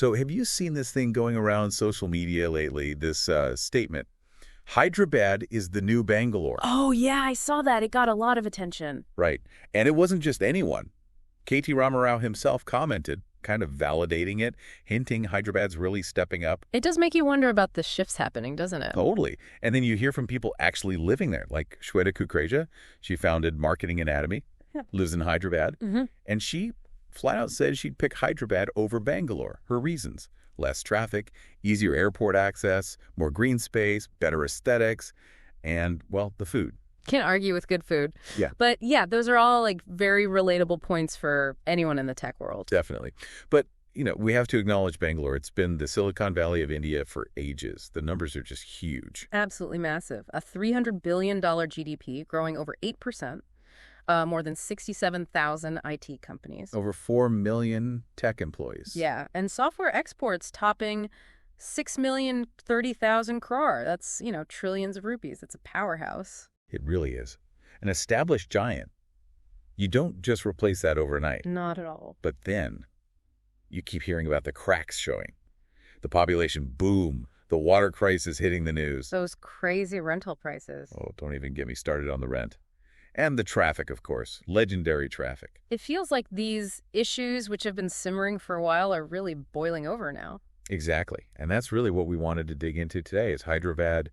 So have you seen this thing going around social media lately, this statement? Hyderabad is the new Bangalore. Oh, yeah, I saw that. It got a lot of attention. Right. And it wasn't just anyone. K.T. Ramarao himself commented, kind of validating it, hinting Hyderabad's really stepping up. It does make you wonder about the shifts happening, doesn't it? Totally. And then you hear from people actually living there, like Shweta Kukreja. She founded Marketing Anatomy, lives in Hyderabad, and she flat out said she'd pick Hyderabad over Bangalore. Her reasons: less traffic, easier airport access, more green space, better aesthetics, and, well, the food. Can't argue with good food. Yeah. But yeah, those are all like very relatable points for anyone in the tech world. Definitely. But, we have to acknowledge Bangalore. It's been the Silicon Valley of India for ages. The numbers are just huge. Absolutely massive. A $300 billion GDP growing over 8%. More than 67,000 IT companies. Over 4 million tech employees. Yeah, and software exports topping 6,030,000 crore. That's, trillions of rupees. It's a powerhouse. It really is. An established giant. You don't just replace that overnight. Not at all. But then you keep hearing about the cracks showing. The population boom. The water crisis hitting the news. Those crazy rental prices. Oh, don't even get me started on the rent. And the traffic, of course. Legendary traffic. It feels like these issues, which have been simmering for a while, are really boiling over now. Exactly. And that's really what we wanted to dig into today. Is Hyderabad,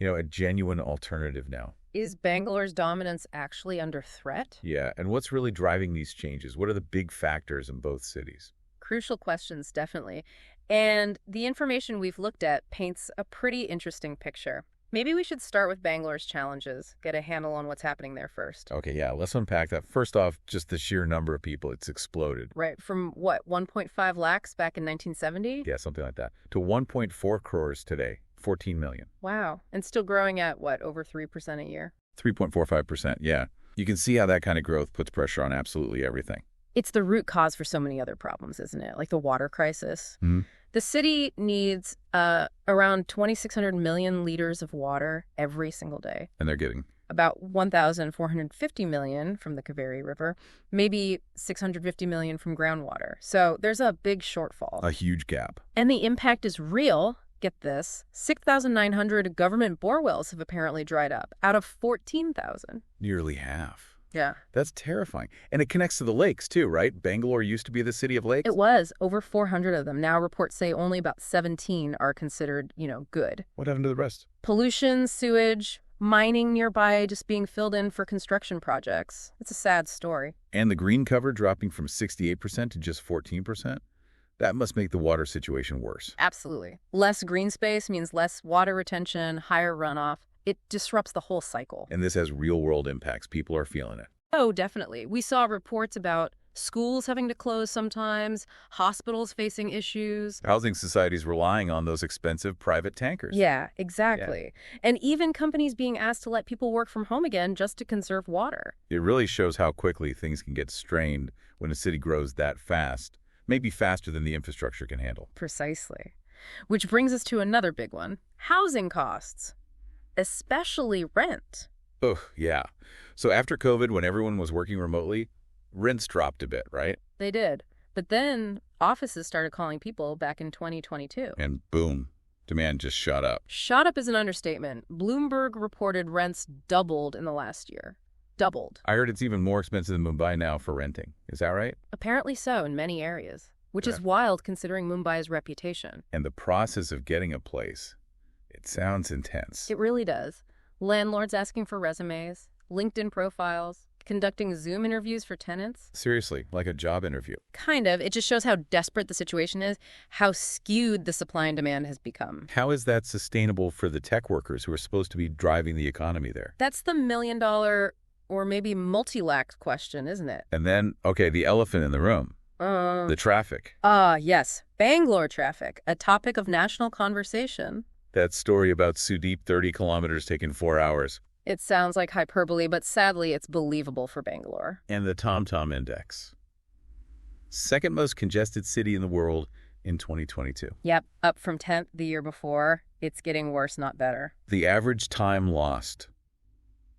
a genuine alternative now? Is Bangalore's dominance actually under threat? Yeah. And what's really driving these changes? What are the big factors in both cities? Crucial questions, definitely. And the information we've looked at paints a pretty interesting picture. Maybe we should start with Bangalore's challenges, get a handle on what's happening there first. Okay, yeah, let's unpack that. First off, just the sheer number of people. It's exploded. Right, from what, 1.5 lakhs back in 1970? Yeah, something like that. To 1.4 crores today, 14 million. Wow, and still growing at, what, over 3% a year? 3.45%, yeah. You can see how that kind of growth puts pressure on absolutely everything. It's the root cause for so many other problems, isn't it? Like the water crisis. The city needs around 2,600 million liters of water every single day. And they're getting? About 1,450 million from the Kaveri River, maybe 650 million from groundwater. So there's a big shortfall. A huge gap. And the impact is real. Get this, 6,900 government bore wells have apparently dried up out of 14,000. Nearly half. Yeah. That's terrifying. And it connects to the lakes, too, right? Bangalore used to be the city of lakes? It was. Over 400 of them. Now reports say only about 17 are considered, good. What happened to the rest? Pollution, sewage, mining nearby just being filled in for construction projects. It's a sad story. And the green cover dropping from 68% to just 14%? That must make the water situation worse. Absolutely. Less green space means less water retention, higher runoff. It disrupts the whole cycle. And this has real-world impacts. People are feeling it. Oh, definitely. We saw reports about schools having to close sometimes, hospitals facing issues. Housing societies relying on those expensive private tankers. Yeah, exactly. Yeah. And even companies being asked to let people work from home again just to conserve water. It really shows how quickly things can get strained when a city grows that fast, maybe faster than the infrastructure can handle. Precisely. Which brings us to another big one, housing costs. Especially rent. Oh, yeah. So after COVID, when everyone was working remotely, rents dropped a bit, right? They did. But then offices started calling people back in 2022. And boom, demand just shot up. Shot up is an understatement. Bloomberg reported rents doubled in the last year. Doubled. I heard it's even more expensive than Mumbai now for renting. Is that right? Apparently so in many areas, which is wild considering Mumbai's reputation. And the process of getting a place. It sounds intense. It really does. Landlords asking for resumes, LinkedIn profiles, conducting Zoom interviews for tenants. Seriously, like a job interview. Kind of. It just shows how desperate the situation is, how skewed the supply and demand has become. How is that sustainable for the tech workers who are supposed to be driving the economy there? That's the million-dollar or maybe multi-lakh question, isn't it? And then, okay, the elephant in the room. The traffic. Yes. Bangalore traffic, a topic of national conversation. That story about Sudeep 30 kilometers taking 4 hours. It sounds like hyperbole, but sadly it's believable for Bangalore. And the TomTom Index. Second most congested city in the world in 2022. Yep, up from 10th the year before. It's getting worse, not better. The average time lost,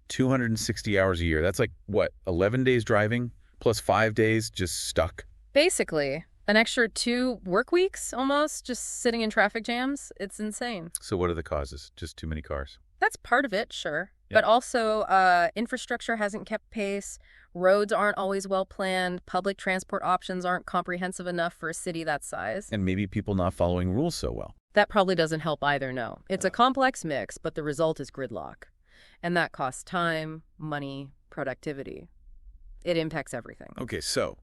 260 hours a year. That's like, what, 11 days driving plus 5 days just stuck? Basically. An extra 2 work weeks, almost, just sitting in traffic jams. It's insane. So what are the causes? Just too many cars? That's part of it, sure. Yeah. But also, infrastructure hasn't kept pace. Roads aren't always well planned. Public transport options aren't comprehensive enough for a city that size. And maybe people not following rules so well. That probably doesn't help either, no. It's a complex mix, but the result is gridlock. And that costs time, money, productivity. It impacts everything. Okay, so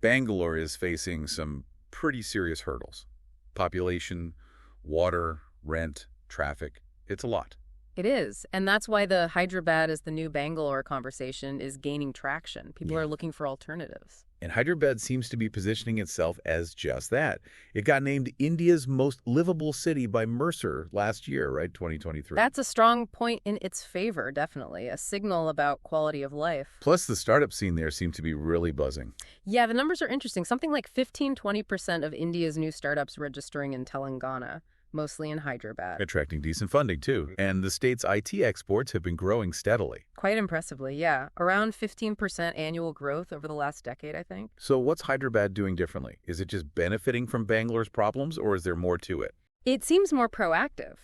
Bangalore is facing some pretty serious hurdles. Population, water, rent, traffic. It's a lot. It is. And that's why the Hyderabad is the new Bangalore conversation is gaining traction. People are looking for alternatives. And Hyderabad seems to be positioning itself as just that. It got named India's most livable city by Mercer last year, right? 2023. That's a strong point in its favor, definitely. A signal about quality of life. Plus, the startup scene there seems to be really buzzing. Yeah, the numbers are interesting. Something like 15-20% of India's new startups registering in Telangana, mostly in Hyderabad. Attracting decent funding, too. And the state's IT exports have been growing steadily. Quite impressively, yeah. Around 15% annual growth over the last decade, I think. So what's Hyderabad doing differently? Is it just benefiting from Bangalore's problems, or is there more to it? It seems more proactive.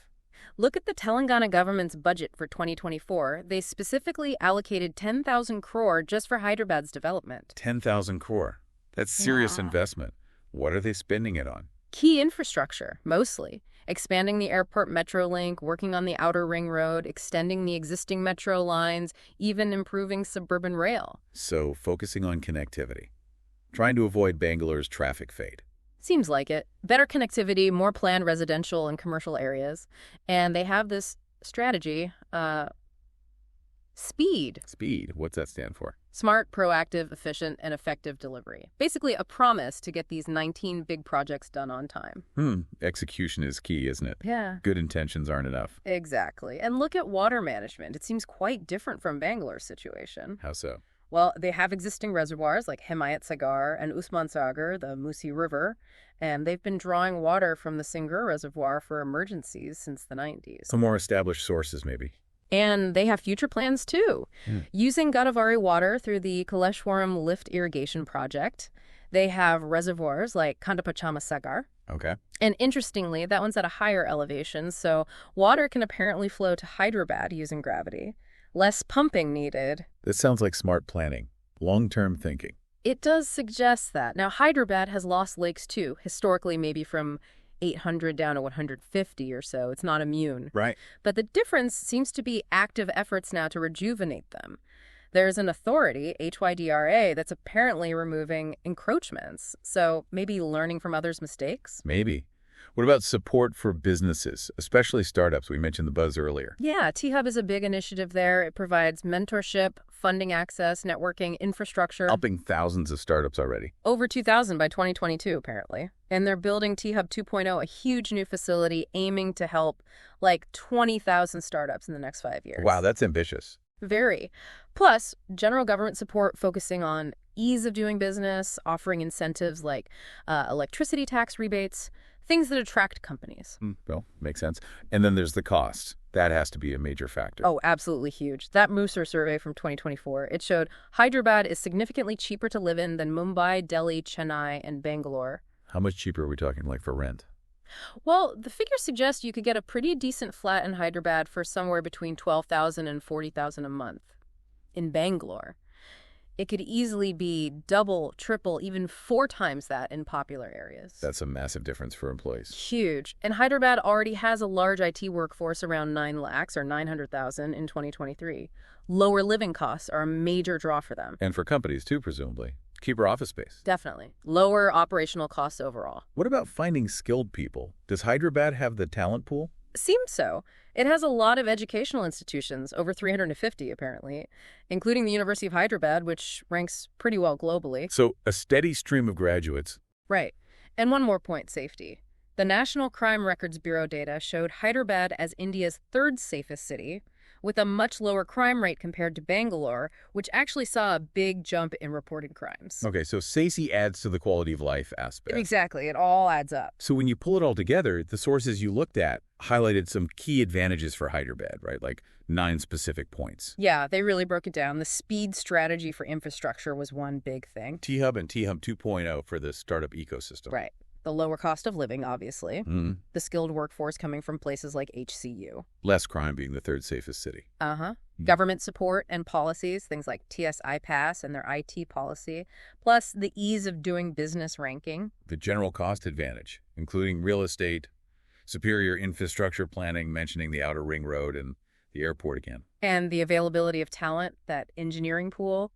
Look at the Telangana government's budget for 2024. They specifically allocated 10,000 crore just for Hyderabad's development. 10,000 crore. That's serious investment. What are they spending it on? Key infrastructure, mostly. Expanding the airport metro link, working on the outer ring road, extending the existing metro lines, even improving suburban rail. So focusing on connectivity. Trying to avoid Bangalore's traffic fade. Seems like it. Better connectivity, more planned residential and commercial areas. And they have this strategy, speed. Speed, what's that stand for? Smart, proactive, efficient, and effective delivery. Basically a promise to get these 19 big projects done on time. Execution is key, isn't it? Yeah. Good intentions aren't enough. Exactly. And look at water management. It seems quite different from Bangalore's situation. How so? Well, they have existing reservoirs like Himayat Sagar and Usman Sagar, the Musi River, and they've been drawing water from the Singur Reservoir for emergencies since the 90s. Some more established sources, maybe. And they have future plans, too. Using Godavari water through the Kaleshwaram Lift Irrigation Project, they have reservoirs like Kandapachama Sagar. Okay. And interestingly, that one's at a higher elevation, so water can apparently flow to Hyderabad using gravity. Less pumping needed. This sounds like smart planning, long-term thinking. It does suggest that. Now, Hyderabad has lost lakes, too, historically maybe from 800 down to 150 or so. It's not immune. Right. But the difference seems to be active efforts now to rejuvenate them. There's an authority, HYDRA, that's apparently removing encroachments. So maybe learning from others' mistakes? Maybe. What about support for businesses, especially startups? We mentioned the buzz earlier. Yeah, T-Hub is a big initiative there. It provides mentorship, funding access, networking, infrastructure. Helping thousands of startups already. Over 2,000 by 2022, apparently. And they're building T-Hub 2.0, a huge new facility aiming to help like 20,000 startups in the next 5 years. Wow, that's ambitious. Very. Plus, general government support focusing on ease of doing business, offering incentives like electricity tax rebates, things that attract companies. Well, makes sense. And then there's the cost. That has to be a major factor. Oh, absolutely huge. That Mercer survey from 2024, it showed Hyderabad is significantly cheaper to live in than Mumbai, Delhi, Chennai, and Bangalore. How much cheaper are we talking, like, for rent? Well, the figures suggest you could get a pretty decent flat in Hyderabad for somewhere between $12,000 and $40,000 a month. In Bangalore, it could easily be double, triple, even 4 times that in popular areas. That's a massive difference for employees. Huge. And Hyderabad already has a large IT workforce, around 9 lakhs or 900,000 in 2023. Lower living costs are a major draw for them. And for companies, too, presumably. Cheaper office space. Definitely. Lower operational costs overall. What about finding skilled people? Does Hyderabad have the talent pool? Seems so. It has a lot of educational institutions, over 350 apparently, including the University of Hyderabad, which ranks pretty well globally. So a steady stream of graduates. Right. And one more point, safety. The National Crime Records Bureau data showed Hyderabad as India's 3rd safest city, with a much lower crime rate compared to Bangalore, which actually saw a big jump in reported crimes. Okay, so SACI adds to the quality of life aspect. Exactly. It all adds up. So when you pull it all together, the sources you looked at highlighted some key advantages for Hyderabad, right? Like 9 specific points. Yeah, they really broke it down. The speed strategy for infrastructure was one big thing. T-Hub and T-Hub 2.0 for the startup ecosystem. Right. The lower cost of living, obviously. Mm. The skilled workforce coming from places like HCU. Less crime being the 3rd safest city. Government support and policies, things like TS-iPASS and their IT policy, plus the ease of doing business ranking. The general cost advantage, including real estate, superior infrastructure planning, mentioning the outer ring road and the airport again. And the availability of talent, that engineering pool,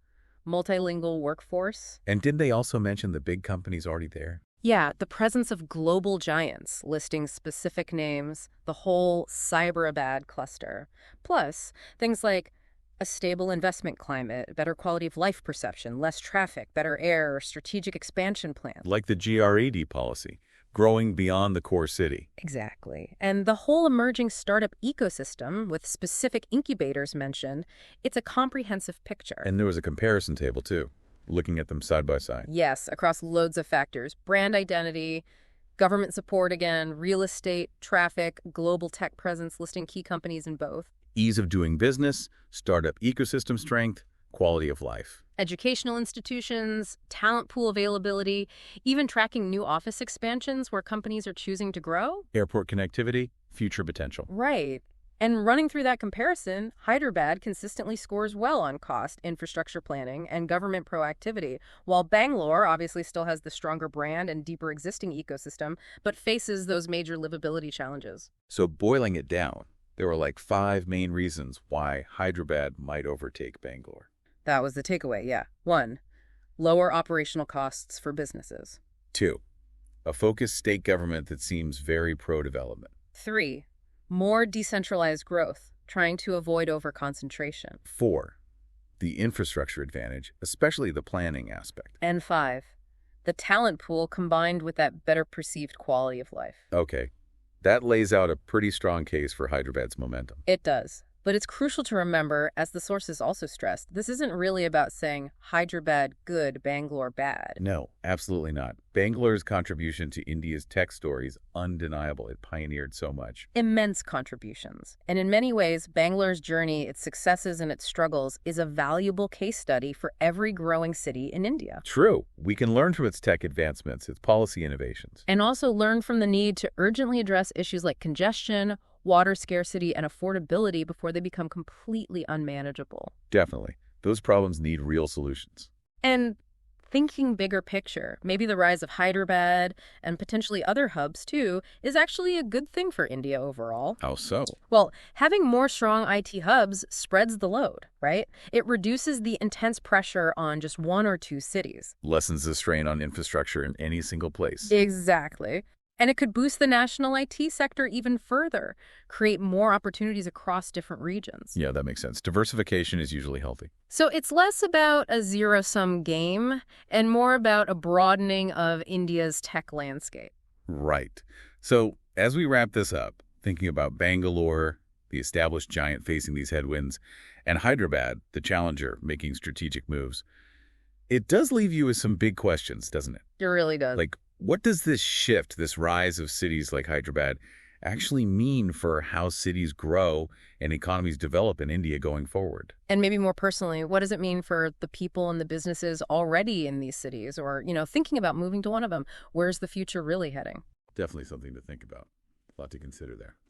multilingual workforce. And didn't they also mention the big companies already there? Yeah, the presence of global giants, listing specific names, the whole Hyderabad cluster. Plus, things like a stable investment climate, better quality of life perception, less traffic, better air, strategic expansion plans. Like the GRAD policy, growing beyond the core city. Exactly. And the whole emerging startup ecosystem, with specific incubators mentioned, it's a comprehensive picture. And there was a comparison table, too, looking at them side by side. Yes, across loads of factors. Brand identity, government support again, real estate, traffic, global tech presence, listing key companies in both. Ease of doing business, startup ecosystem strength, quality of life. Educational institutions, talent pool availability, even tracking new office expansions where companies are choosing to grow. Airport connectivity, future potential. Right. And running through that comparison, Hyderabad consistently scores well on cost, infrastructure planning, and government proactivity, while Bangalore obviously still has the stronger brand and deeper existing ecosystem, but faces those major livability challenges. So boiling it down, there were like 5 main reasons why Hyderabad might overtake Bangalore. That was the takeaway, yeah. 1, lower operational costs for businesses. 2, a focused state government that seems very pro-development. 3, more decentralized growth, trying to avoid overconcentration. 4, the infrastructure advantage, especially the planning aspect. And 5, the talent pool combined with that better perceived quality of life. Okay, that lays out a pretty strong case for Hyderabad's momentum. It does. But it's crucial to remember, as the sources also stressed, this isn't really about saying Hyderabad good, Bangalore bad. No, absolutely not. Bangalore's contribution to India's tech story is undeniable. It pioneered so much. Immense contributions. And in many ways, Bangalore's journey, its successes and its struggles, is a valuable case study for every growing city in India. True. We can learn from its tech advancements, its policy innovations. And also learn from the need to urgently address issues like congestion, water scarcity, and affordability before they become completely unmanageable. Definitely. Those problems need real solutions. And thinking bigger picture, maybe the rise of Hyderabad and potentially other hubs too, is actually a good thing for India overall. How so? Well, having more strong IT hubs spreads the load, right? It reduces the intense pressure on just 1 or 2 cities. Lessens the strain on infrastructure in any single place. Exactly. And it could boost the national IT sector even further, create more opportunities across different regions. Yeah, that makes sense. Diversification is usually healthy. So it's less about a zero-sum game and more about a broadening of India's tech landscape. Right. So as we wrap this up, thinking about Bangalore, the established giant facing these headwinds, and Hyderabad, the challenger making strategic moves, it does leave you with some big questions, doesn't it? It really does. Like, what does this shift, this rise of cities like Hyderabad, actually mean for how cities grow and economies develop in India going forward? And maybe more personally, what does it mean for the people and the businesses already in these cities or, thinking about moving to one of them? Where's the future really heading? Definitely something to think about. A lot to consider there.